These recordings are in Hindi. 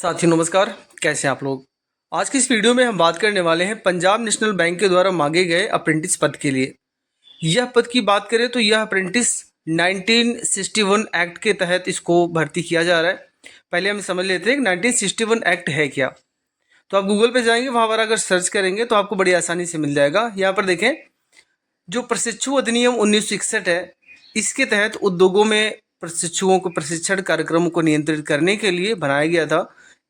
साथियों नमस्कार। कैसे हैं आप लोग। आज की इस वीडियो में हम बात करने वाले हैं पंजाब नेशनल बैंक के द्वारा मांगे गए अप्रेंटिस पद के लिए। यह पद की बात करें तो यह अप्रेंटिस 1961 एक्ट के तहत इसको भर्ती किया जा रहा है। पहले हम समझ लेते हैं कि 1961 एक्ट है क्या। तो आप गूगल पे जाएंगे, वहाँ पर अगर सर्च करेंगे तो आपको बड़ी आसानी से मिल जाएगा। यहाँ पर देखें, जो प्रशिक्षु अधिनियम 1961 है, इसके तहत उद्योगों में प्रशिक्षुओं को प्रशिक्षण कार्यक्रमों को नियंत्रित करने के लिए बनाया गया था।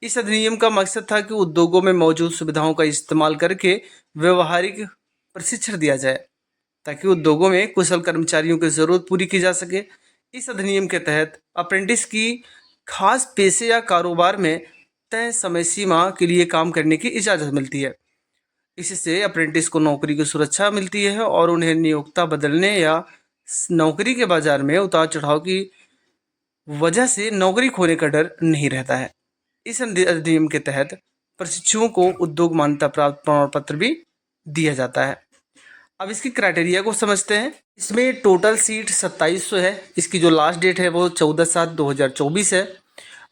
इस अधिनियम का मकसद था कि उद्योगों में मौजूद सुविधाओं का इस्तेमाल करके व्यवहारिक प्रशिक्षण दिया जाए, ताकि उद्योगों में कुशल कर्मचारियों की ज़रूरत पूरी की जा सके। इस अधिनियम के तहत अप्रेंटिस की खास पेशे या कारोबार में तय समय सीमा के लिए काम करने की इजाज़त मिलती है। इससे अप्रेंटिस को नौकरी की सुरक्षा मिलती है और उन्हें नियोक्ता बदलने या नौकरी के बाजार में उतार चढ़ाव की वजह से नौकरी खोने का डर नहीं रहता है। इस अधिनियम के तहत प्रशिक्षुओं को उद्योग मान्यता प्राप्त प्रमाण पत्र भी दिया जाता है। अब इसकी क्राइटेरिया को समझते हैं। इसमें टोटल सीट 2700 है। इसकी जो लास्ट डेट है वो 14/7/2024 है।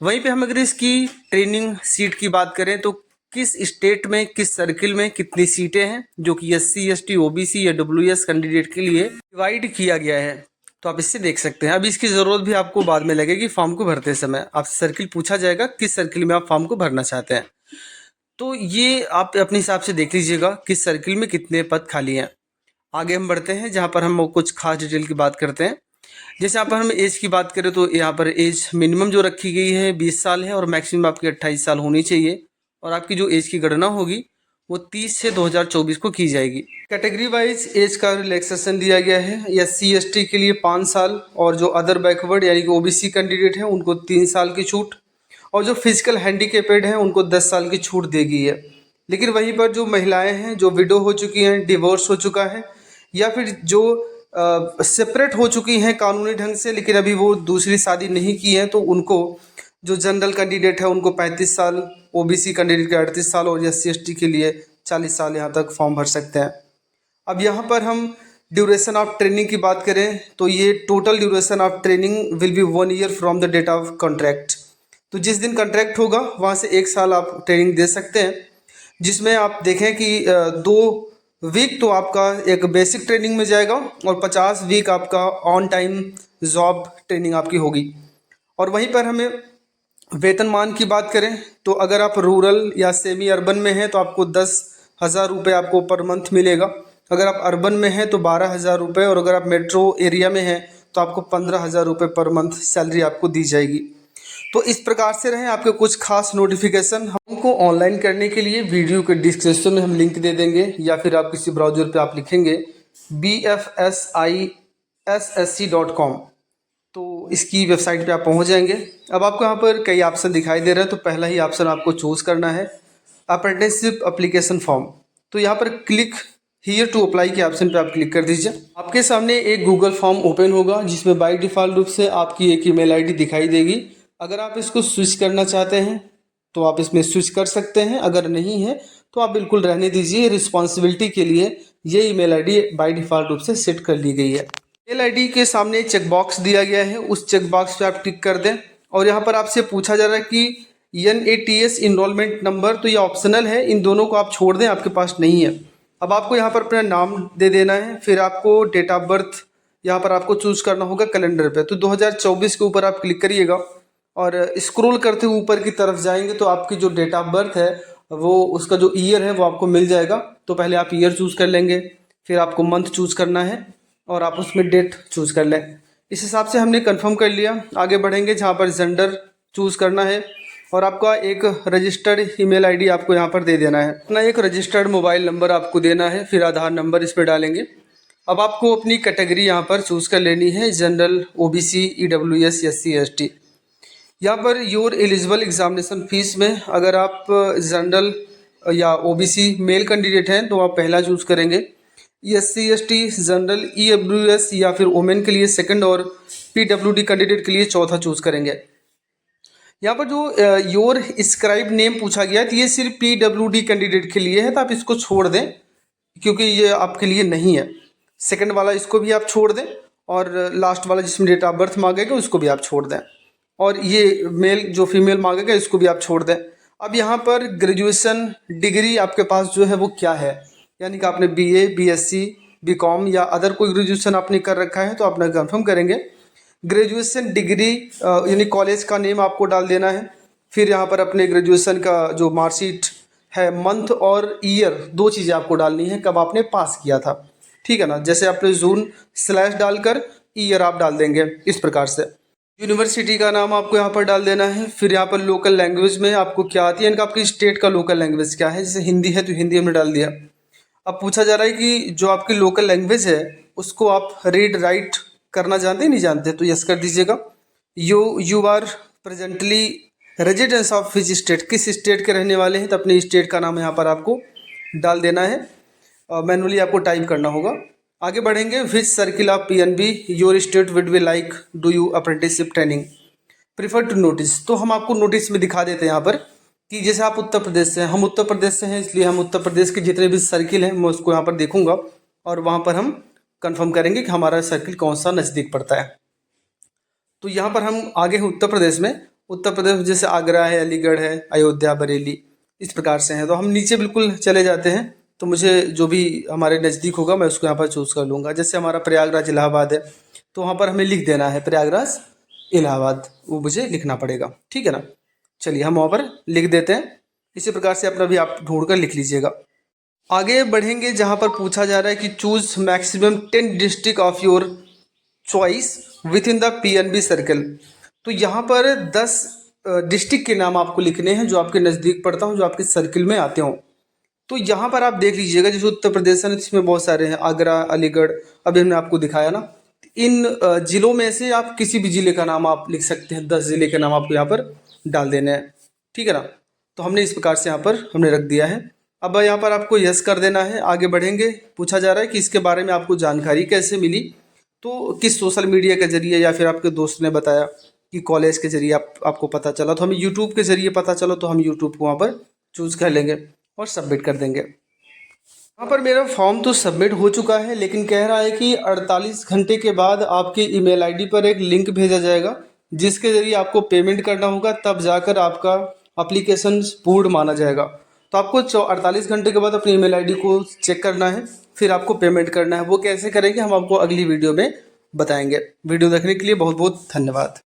वहीं पे हम अगर इसकी ट्रेनिंग सीट की बात करें तो किस स्टेट में किस सर्किल में कितनी सीटें हैं, जो कि SC ST OBC या WS कैंडिडेट के लिए डिवाइड किया गया है, तो आप इससे देख सकते हैं। अब इसकी ज़रूरत भी आपको बाद में लगेगी। फॉर्म को भरते समय आपसे सर्किल पूछा जाएगा, किस सर्किल में आप फॉर्म को भरना चाहते हैं। तो ये आप अपने हिसाब से देख लीजिएगा किस सर्किल में कितने पद खाली हैं। आगे हम बढ़ते हैं, जहाँ पर हम कुछ खास डिटेल की बात करते हैं। जैसे यहाँ पर हम एज की बात करें तो यहाँ पर एज मिनिमम जो रखी गई है 20 साल है और मैक्सिमम आपकी 28 साल होनी चाहिए। और आपकी जो एज की गणना होगी वो 30/6/2024 को की जाएगी। कैटेगरी वाइज एज का रिलैक्सेशन दिया गया है। SC ST के लिए 5 साल, और जो अदर बैकवर्ड यानी कि OBC कैंडिडेट हैं उनको 3 साल की छूट, और जो फिजिकल हैंडीकेपेड हैं उनको 10 साल की छूट दी गई है। लेकिन वहीं पर जो महिलाएं हैं, जो विडो हो चुकी हैं, डिवोर्स हो चुका है, या फिर जो सेपरेट हो चुकी हैं कानूनी ढंग से लेकिन अभी वो दूसरी शादी नहीं की हैं, तो उनको जो जनरल कैंडिडेट है उनको 35 साल, OBC कैंडिडेट के 38 साल और SC ST के लिए 40 साल यहाँ तक फॉर्म भर सकते हैं। अब यहाँ पर हम ड्यूरेशन ऑफ ट्रेनिंग की बात करें तो ये total duration of training will be 1 year from the date of contract. तो जिस दिन कॉन्ट्रैक्ट होगा वहाँ से 1 साल आप ट्रेनिंग दे सकते हैं, जिसमें आप देखें कि 2 वीक तो आपका एक बेसिक ट्रेनिंग में जाएगा और 50 वीक आपका ऑन टाइम जॉब ट्रेनिंग आपकी होगी। और वहीं पर हमें वेतनमान की बात करें तो अगर आप रूरल या सेमी अर्बन में हैं तो आपको 10,000 रुपये आपको पर मंथ मिलेगा। अगर आप अर्बन में हैं तो 12,000 रुपये, और अगर आप मेट्रो एरिया में हैं तो आपको 15,000 रुपये पर मंथ सैलरी आपको दी जाएगी। तो इस प्रकार से रहे आपके कुछ खास नोटिफिकेशन। हमको ऑनलाइन करने के लिए वीडियो के डिस्क्रिप्शन में हम लिंक दे देंगे, या फिर आप किसी ब्राउज़र पे आप लिखेंगे bfsissc.com, तो इसकी वेबसाइट पे आप पहुंच जाएंगे। अब आपको यहाँ पर कई ऑप्शन दिखाई दे रहे हैं, तो पहला ही ऑप्शन आपको चूज़ करना है अप्रेंटिसशिप एप्लीकेशन फॉर्म। तो यहाँ पर क्लिक हियर टू अप्लाई के ऑप्शन पे आप क्लिक कर दीजिए। आपके सामने एक गूगल फॉर्म ओपन होगा, जिसमें बाय डिफ़ॉल्ट रूप से आपकी एक ईमेल आईडी दिखाई देगी। अगर आप इसको स्विच करना चाहते हैं तो आप इसमें स्विच कर सकते हैं, अगर नहीं है तो आप बिल्कुल रहने दीजिए। रिस्पॉन्सिबिलिटी के लिए ये ईमेल आईडी बाय डिफ़ॉल्ट रूप से सेट कर ली गई है। ईमेल आईडी के सामने एक चेक बॉक्स दिया गया है, उस चेक बॉक्स पे आप टिक कर दें। और यहाँ पर आपसे पूछा जा रहा है कि NATS इनरोलमेंट नंबर, तो ये ऑप्शनल है, इन दोनों को आप छोड़ दें, आपके पास नहीं है। अब आपको यहाँ पर अपना नाम दे देना है, फिर आपको डेट ऑफ बर्थ यहाँ पर आपको चूज़ करना होगा कैलेंडर पे। तो 2024 के ऊपर आप क्लिक करिएगा और स्क्रॉल करते हुए ऊपर की तरफ जाएंगे तो आपकी जो डेट ऑफ बर्थ है वो उसका जो ईयर है वो आपको मिल जाएगा। तो पहले आप ईयर चूज़ कर लेंगे, फिर आपको मंथ चूज़ करना है और आप उसमें डेट चूज़ कर लें। इस हिसाब से हमने कंफर्म कर लिया। आगे बढ़ेंगे, जहाँ पर जेंडर चूज़ करना है और आपका एक रजिस्टर्ड ईमेल आईडी आपको यहाँ पर दे देना है। अपना एक रजिस्टर्ड मोबाइल नंबर आपको देना है, फिर आधार नंबर इस पर डालेंगे। अब आपको अपनी कैटेगरी यहाँ पर चूज़ कर लेनी है, general, OBC, EWS, SC ST। यहाँ per your eligible examination fees में अगर आप जनरल या OBC मेल कैंडिडेट हैं तो आप पहला चूज़ करेंगे, SC ST जनरल, EWS या फिर वोमेन के लिए सेकंड, और PWD कैंडिडेट के लिए चौथा चूज़ करेंगे। यहाँ पर जो योर स्क्राइब नेम पूछा गया है तो ये सिर्फ PWD कैंडिडेट के लिए है, तो आप इसको छोड़ दें क्योंकि ये आपके लिए नहीं है। सेकंड वाला इसको भी आप छोड़ दें और लास्ट वाला जिसमें डेट ऑफ बर्थ मांगेगा उसको भी आप छोड़ दें। और ये मेल जो फीमेल मांगेगा इसको भी आप छोड़ दें। अब यहाँ पर ग्रेजुएशन डिग्री आपके पास जो है वो क्या है, यानी कि आपने बीए, बीएससी, बीकॉम या अदर कोई ग्रेजुएशन आपने कर रखा है तो आपने कंफर्म करेंगे। ग्रेजुएशन डिग्री यानी कॉलेज का नेम आपको डाल देना है। फिर यहाँ पर अपने ग्रेजुएशन का जो मार्कशीट है, मंथ और ईयर, दो चीज़ें आपको डालनी है कब आपने पास किया था, ठीक है ना। जैसे आपने जून स्लैश डालकर ईयर आप डाल देंगे इस प्रकार से। यूनिवर्सिटी का नाम आपको यहाँ पर डाल देना है। फिर यहाँ पर लोकल लैंग्वेज में आपको क्या आती है, इनका आपकी स्टेट का लोकल लैंग्वेज क्या है। जैसे हिंदी है तो हिंदी हमने डाल दिया। अब पूछा जा रहा है कि जो आपकी लोकल लैंग्वेज है उसको आप रीड राइट करना जानते हैं नहीं जानते, तो यस कर दीजिएगा। You are presently residence of which state, किस स्टेट के रहने वाले हैं, तो अपने स्टेट का नाम यहाँ पर आपको डाल देना है। मैनुअली आपको टाइप करना होगा। आगे बढ़ेंगे। Which circle of PNB your state would be like do you apprenticeship training prefer to notice. तो हम आपको नोटिस में दिखा देते हैं यहाँ पर कि जैसे आप उत्तर प्रदेश से हैं, हम उत्तर प्रदेश से हैं, इसलिए हम उत्तर प्रदेश के जितने भी सर्किल हैं मैं उसको यहाँ पर देखूंगा और वहाँ पर हम कंफर्म करेंगे कि हमारा सर्किल कौन सा नज़दीक पड़ता है। तो यहाँ पर हम आगे हैं उत्तर प्रदेश में। उत्तर प्रदेश में जैसे आगरा है, अलीगढ़ है, अयोध्या, बरेली, इस प्रकार से हैं। तो हम नीचे बिल्कुल चले जाते हैं, तो मुझे जो भी हमारे नज़दीक होगा मैं उसको यहाँ पर चूज़ कर लूँगा। जैसे हमारा प्रयागराज इलाहाबाद है तो वहाँ पर हमें लिख देना है प्रयागराज इलाहाबाद, वो मुझे लिखना पड़ेगा, ठीक है ना। चलिए हम वहाँ पर लिख देते हैं। इसी प्रकार से अपना भी आप ढूंढ कर लिख लीजिएगा। आगे बढ़ेंगे जहाँ पर पूछा जा रहा है कि choose maximum 10 district of your choice with in the PNB circle. तो यहाँ पर 10 डिस्ट्रिक्ट के नाम आपको लिखने हैं जो आपके नज़दीक पड़ता हो, जो आपके सर्किल में आते हों। तो यहाँ पर आप देख लीजिएगा, जैसे उत्तर प्रदेश है इसमें बहुत सारे हैं, आगरा, अलीगढ़, अभी हमने आपको दिखाया ना। इन ज़िलों में से आप किसी भी ज़िले का नाम आप लिख सकते हैं। 10 ज़िले के नाम आपको यहाँ पर डाल देने हैं, ठीक है ना। तो हमने इस प्रकार से यहाँ पर हमने रख दिया है। अब यहाँ पर आपको यस कर देना है। आगे बढ़ेंगे। पूछा जा रहा है कि इसके बारे में आपको जानकारी कैसे मिली, तो किस सोशल मीडिया के ज़रिए या फिर आपके दोस्त ने बताया कि कॉलेज के ज़रिए आपको पता चला, तो हमें यूट्यूब के ज़रिए पता चला तो हम यूट्यूब को वहाँ पर चूज़ कर लेंगे और सबमिट कर देंगे। यहाँ पर मेरा फॉर्म तो सबमिट हो चुका है, लेकिन कह रहा है कि 48 घंटे के बाद आपके ईमेल आईडी पर एक लिंक भेजा जाएगा जिसके ज़रिए आपको पेमेंट करना होगा, तब जाकर आपका एप्लीकेशन पूर्ण माना जाएगा। तो आपको 48 घंटे के बाद अपनी ईमेल आईडी को चेक करना है, फिर आपको पेमेंट करना है। वो कैसे करेंगे हम आपको अगली वीडियो में बताएंगे। वीडियो देखने के लिए बहुत बहुत धन्यवाद।